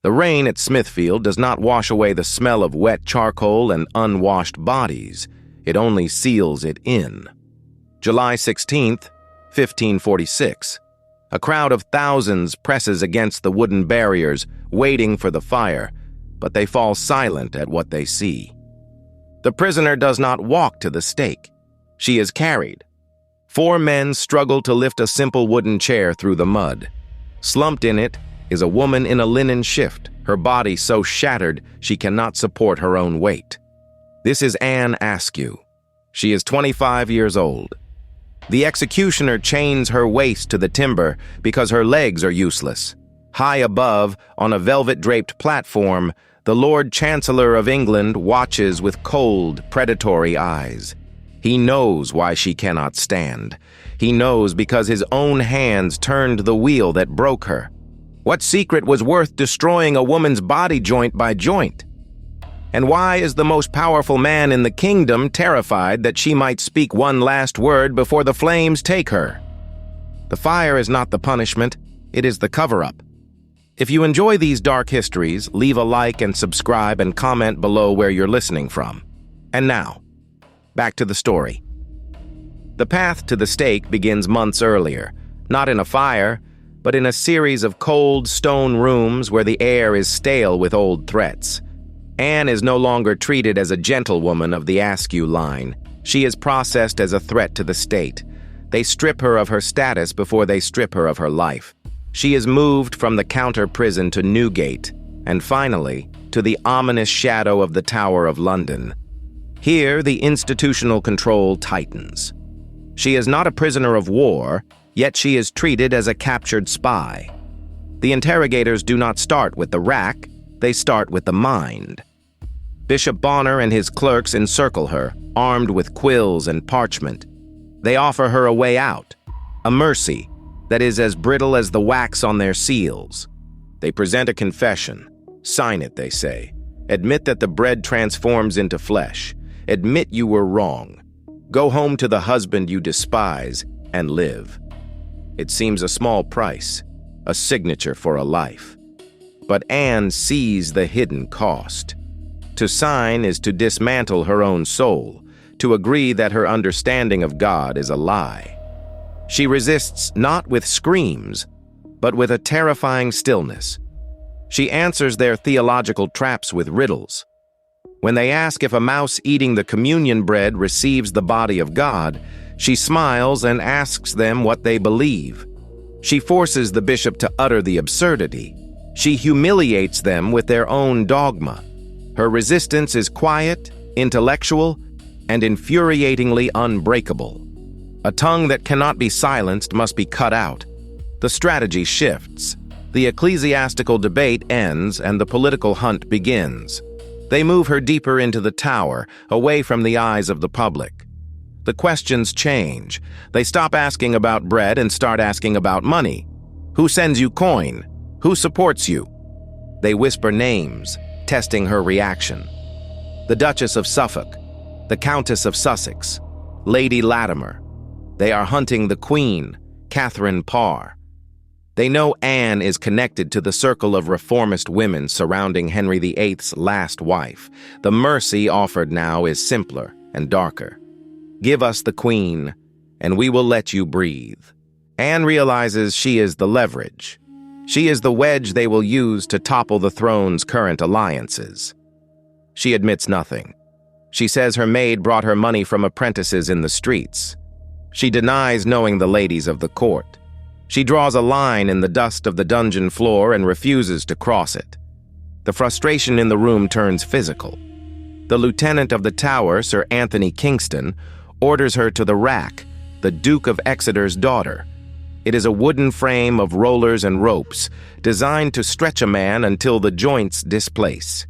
The rain at Smithfield does not wash away the smell of wet charcoal and unwashed bodies. It only seals it in. July 16th, 1546. A crowd of thousands presses against the wooden barriers, waiting for the fire, but they fall silent at what they see. The prisoner does not walk to the stake. She is carried. 4 men struggle to lift a simple wooden chair through the mud. Slumped in it is a woman in a linen shift, her body so shattered she cannot support her own weight. This is Anne Askew. She is 25 years old. The executioner chains her waist to the timber because her legs are useless. High above, on a velvet-draped platform, the Lord Chancellor of England watches with cold, predatory eyes. He knows why she cannot stand. He knows because his own hands turned the wheel that broke her. What secret was worth destroying a woman's body joint by joint? And why is the most powerful man in the kingdom terrified that she might speak one last word before the flames take her? The fire is not the punishment, it is the cover-up. If you enjoy these dark histories, leave a like and subscribe and comment below where you're listening from. And now, back to the story. The path to the stake begins months earlier, not in a fire, but in a series of cold stone rooms where the air is stale with old threats. Anne is no longer treated as a gentlewoman of the Askew line. She is processed as a threat to the state. They strip her of her status before they strip her of her life. She is moved from the counter prison to Newgate, and finally, to the ominous shadow of the Tower of London. Here, the institutional control tightens. She is not a prisoner of war, yet she is treated as a captured spy. The interrogators do not start with the rack, they start with the mind. Bishop Bonner and his clerks encircle her, armed with quills and parchment. They offer her a way out, a mercy that is as brittle as the wax on their seals. They present a confession. Sign it, they say. Admit that the bread transforms into flesh. Admit you were wrong. Go home to the husband you despise and live. It seems a small price, a signature for a life. But Anne sees the hidden cost. To sign is to dismantle her own soul, to agree that her understanding of God is a lie. She resists not with screams, but with a terrifying stillness. She answers their theological traps with riddles. When they ask if a mouse eating the communion bread receives the body of God, she smiles and asks them what they believe. She forces the bishop to utter the absurdity. She humiliates them with their own dogma. Her resistance is quiet, intellectual, and infuriatingly unbreakable. A tongue that cannot be silenced must be cut out. The strategy shifts. The ecclesiastical debate ends and the political hunt begins. They move her deeper into the tower, away from the eyes of the public. The questions change. They stop asking about bread and start asking about money. Who sends you coin? Who supports you? They whisper names, testing her reaction. The Duchess of Suffolk, the Countess of Sussex, Lady Latimer. They are hunting the Queen, Catherine Parr. They know Anne is connected to the circle of reformist women surrounding Henry VIII's last wife. The mercy offered now is simpler and darker. Give us the Queen, and we will let you breathe. Anne realizes she is the leverage. She is the wedge they will use to topple the throne's current alliances. She admits nothing. She says her maid brought her money from apprentices in the streets. She denies knowing the ladies of the court. She draws a line in the dust of the dungeon floor and refuses to cross it. The frustration in the room turns physical. The lieutenant of the tower, Sir Anthony Kingston, orders her to the rack, the Duke of Exeter's daughter. It is a wooden frame of rollers and ropes, designed to stretch a man until the joints displace.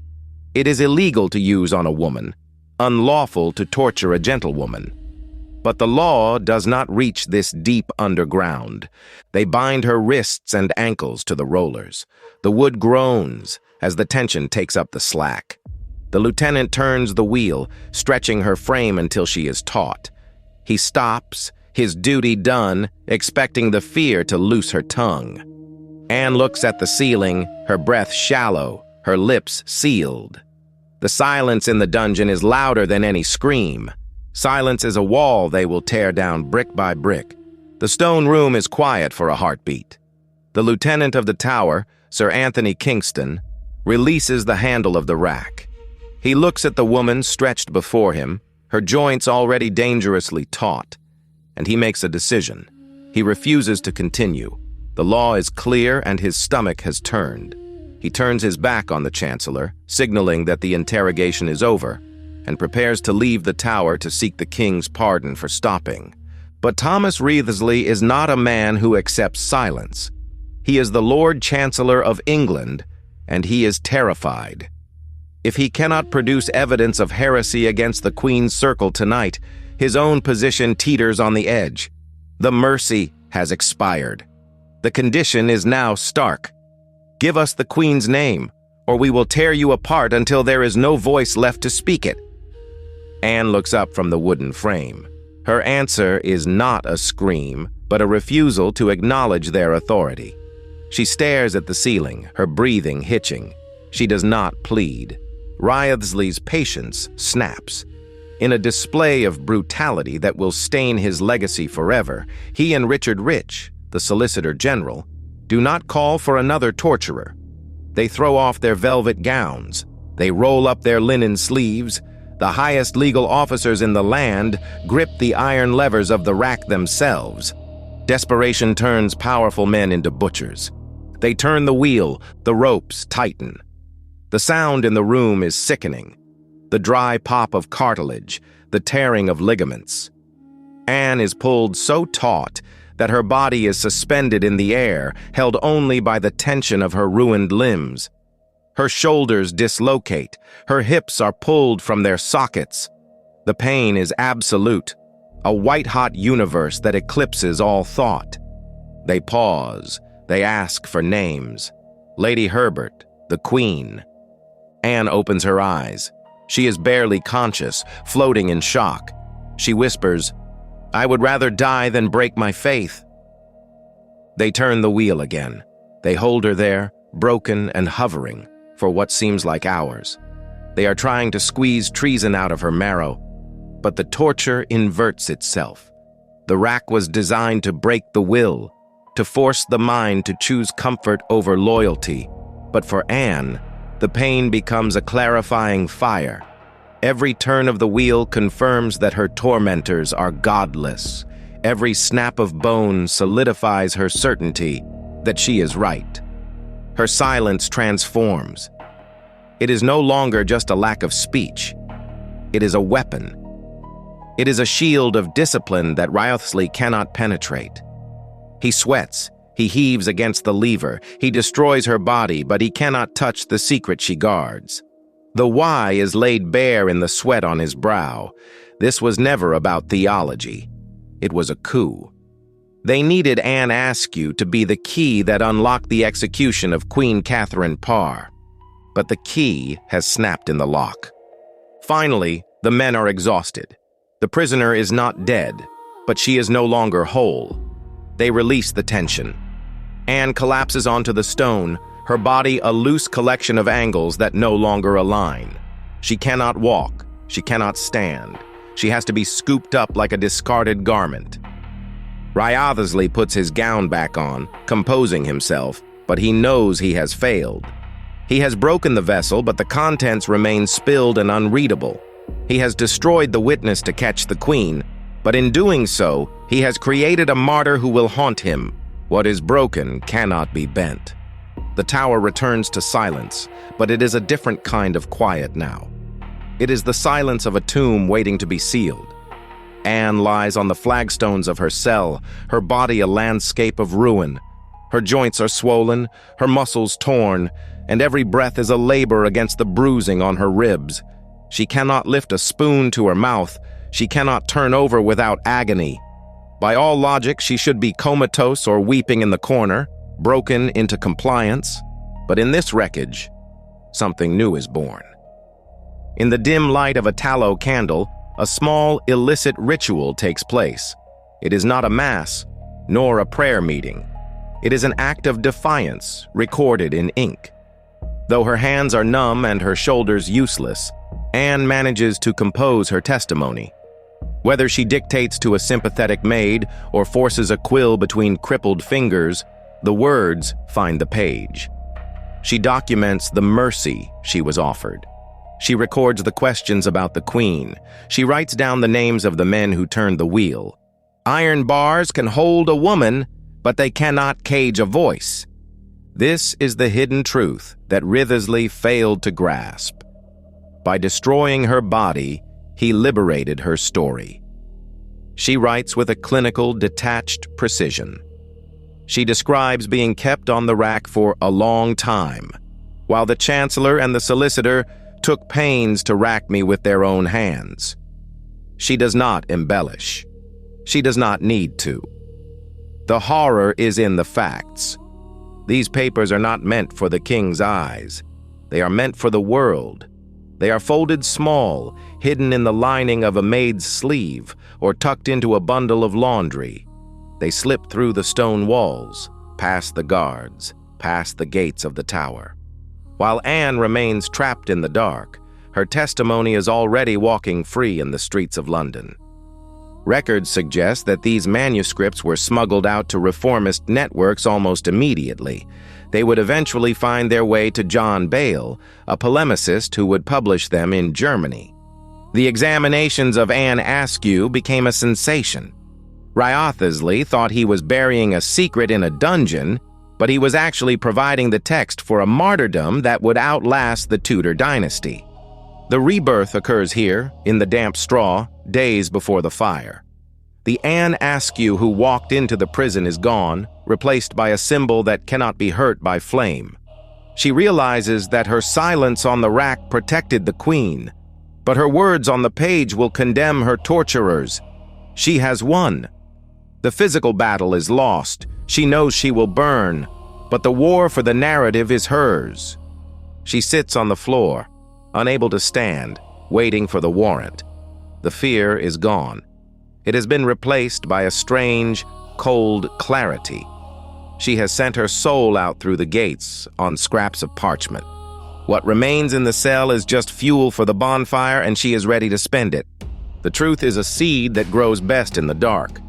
It is illegal to use on a woman, unlawful to torture a gentlewoman. But the law does not reach this deep underground. They bind her wrists and ankles to the rollers. The wood groans as the tension takes up the slack. The lieutenant turns the wheel, stretching her frame until she is taut. He stops, his duty done, expecting the fear to loose her tongue. Anne looks at the ceiling, her breath shallow, her lips sealed. The silence in the dungeon is louder than any scream. Silence is a wall they will tear down brick by brick. The stone room is quiet for a heartbeat. The lieutenant of the tower, Sir Anthony Kingston, releases the handle of the rack. He looks at the woman stretched before him, her joints already dangerously taut, and he makes a decision. He refuses to continue. The law is clear and his stomach has turned. He turns his back on the Chancellor, signaling that the interrogation is over, and prepares to leave the tower to seek the king's pardon for stopping. But Thomas Wriothesley is not a man who accepts silence. He is the Lord Chancellor of England, and he is terrified. If he cannot produce evidence of heresy against the Queen's circle tonight, his own position teeters on the edge. The mercy has expired. The condition is now stark. Give us the Queen's name, or we will tear you apart until there is no voice left to speak it. Anne looks up from the wooden frame. Her answer is not a scream, but a refusal to acknowledge their authority. She stares at the ceiling, her breathing hitching. She does not plead. Wriothesley's patience snaps. In a display of brutality that will stain his legacy forever, he and Richard Rich, the Solicitor General, do not call for another torturer. They throw off their velvet gowns. They roll up their linen sleeves. The highest legal officers in the land grip the iron levers of the rack themselves. Desperation turns powerful men into butchers. They turn the wheel, the ropes tighten. The sound in the room is sickening. The dry pop of cartilage, the tearing of ligaments. Anne is pulled so taut that her body is suspended in the air, held only by the tension of her ruined limbs. Her shoulders dislocate, her hips are pulled from their sockets. The pain is absolute, a white-hot universe that eclipses all thought. They pause, they ask for names. Lady Herbert, the Queen. Anne opens her eyes. She is barely conscious, floating in shock. She whispers, "I would rather die than break my faith." They turn the wheel again. They hold her there, broken and hovering, for what seems like hours. They are trying to squeeze treason out of her marrow, but the torture inverts itself. The rack was designed to break the will, to force the mind to choose comfort over loyalty. But for Anne, the pain becomes a clarifying fire. Every turn of the wheel confirms that her tormentors are godless. Every snap of bone solidifies her certainty that she is right. Her silence transforms. It is no longer just a lack of speech. It is a weapon. It is a shield of discipline that Wriothesley cannot penetrate. He sweats. He heaves against the lever. He destroys her body, but he cannot touch the secret she guards. The why is laid bare in the sweat on his brow. This was never about theology. It was a coup. They needed Anne Askew to be the key that unlocked the execution of Queen Catherine Parr. But the key has snapped in the lock. Finally, the men are exhausted. The prisoner is not dead, but she is no longer whole. They release the tension. Anne collapses onto the stone, her body a loose collection of angles that no longer align. She cannot walk. She cannot stand. She has to be scooped up like a discarded garment. Wriothesley puts his gown back on, composing himself, but he knows he has failed. He has broken the vessel, but the contents remain spilled and unreadable. He has destroyed the witness to catch the Queen, but in doing so, he has created a martyr who will haunt him. What is broken cannot be bent. The tower returns to silence, but it is a different kind of quiet now. It is the silence of a tomb waiting to be sealed. Anne lies on the flagstones of her cell, her body a landscape of ruin. Her joints are swollen, her muscles torn, and every breath is a labor against the bruising on her ribs. She cannot lift a spoon to her mouth. She cannot turn over without agony. By all logic, she should be comatose or weeping in the corner, broken into compliance. But in this wreckage, something new is born. In the dim light of a tallow candle, a small, illicit ritual takes place. It is not a mass, nor a prayer meeting. It is an act of defiance recorded in ink. Though her hands are numb and her shoulders useless, Anne manages to compose her testimony. Whether she dictates to a sympathetic maid or forces a quill between crippled fingers, the words find the page. She documents the mercy she was offered. She records the questions about the Queen. She writes down the names of the men who turned the wheel. Iron bars can hold a woman, but they cannot cage a voice. This is the hidden truth that Wriothesley failed to grasp. By destroying her body, he liberated her story. She writes with a clinical, detached precision. She describes being kept on the rack for a long time, while the Chancellor and the Solicitor took pains to rack me with their own hands. She does not embellish. She does not need to. The horror is in the facts. These papers are not meant for the king's eyes. They are meant for the world. They are folded small, hidden in the lining of a maid's sleeve, or tucked into a bundle of laundry. They slip through the stone walls, past the guards, past the gates of the tower. While Anne remains trapped in the dark, her testimony is already walking free in the streets of London. Records suggest that these manuscripts were smuggled out to reformist networks almost immediately. They would eventually find their way to John Bale, a polemicist who would publish them in Germany. The examinations of Anne Askew became a sensation. Wriothesley thought he was burying a secret in a dungeon, but he was actually providing the text for a martyrdom that would outlast the Tudor dynasty. The rebirth occurs here, in the damp straw, days before the fire. The Anne Askew who walked into the prison is gone, replaced by a symbol that cannot be hurt by flame. She realizes that her silence on the rack protected the Queen, but her words on the page will condemn her torturers. She has won. The physical battle is lost. She knows she will burn, but the war for the narrative is hers. She sits on the floor, unable to stand, waiting for the warrant. The fear is gone. It has been replaced by a strange, cold clarity. She has sent her soul out through the gates on scraps of parchment. What remains in the cell is just fuel for the bonfire, and she is ready to spend it. The truth is a seed that grows best in the dark.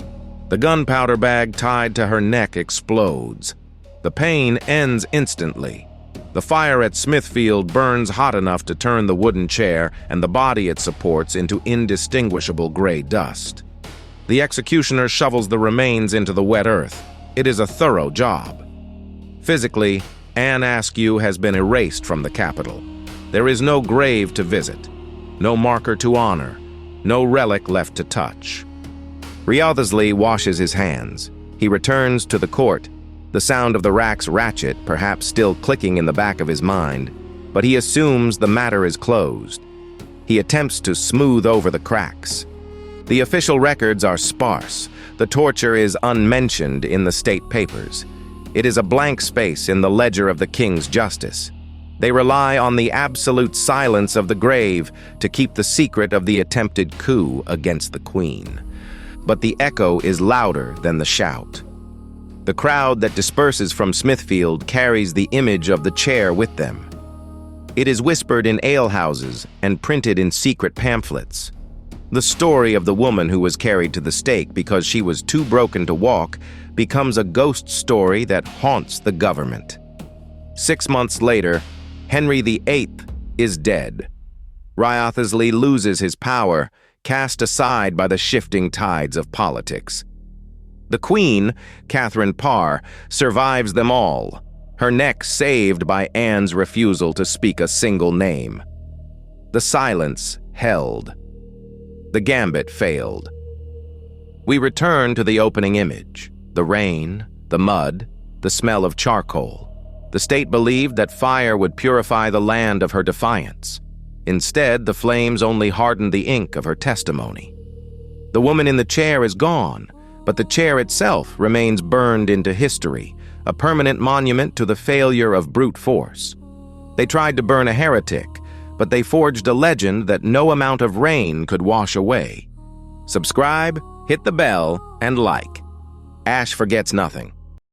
The gunpowder bag tied to her neck explodes. The pain ends instantly. The fire at Smithfield burns hot enough to turn the wooden chair and the body it supports into indistinguishable gray dust. The executioner shovels the remains into the wet earth. It is a thorough job. Physically, Anne Askew has been erased from the capital. There is no grave to visit, no marker to honor, no relic left to touch. Wriothesley washes his hands. He returns to the court, the sound of the rack's ratchet perhaps still clicking in the back of his mind, but he assumes the matter is closed. He attempts to smooth over the cracks. The official records are sparse. The torture is unmentioned in the state papers. It is a blank space in the ledger of the king's justice. They rely on the absolute silence of the grave to keep the secret of the attempted coup against the Queen. But the echo is louder than the shout. The crowd that disperses from Smithfield carries the image of the chair with them. It is whispered in alehouses and printed in secret pamphlets. The story of the woman who was carried to the stake because she was too broken to walk becomes a ghost story that haunts the government. 6 months later, Henry VIII is dead. Wriothesley loses his power, cast aside by the shifting tides of politics. The Queen, Catherine Parr, survives them all, her neck saved by Anne's refusal to speak a single name. The silence held. The gambit failed. We return to the opening image. The rain, the mud, the smell of charcoal. The state believed that fire would purify the land of her defiance. Instead, the flames only hardened the ink of her testimony. The woman in the chair is gone, but the chair itself remains burned into history, a permanent monument to the failure of brute force. They tried to burn a heretic, but they forged a legend that no amount of rain could wash away. Subscribe, hit the bell, and like. Ash forgets nothing.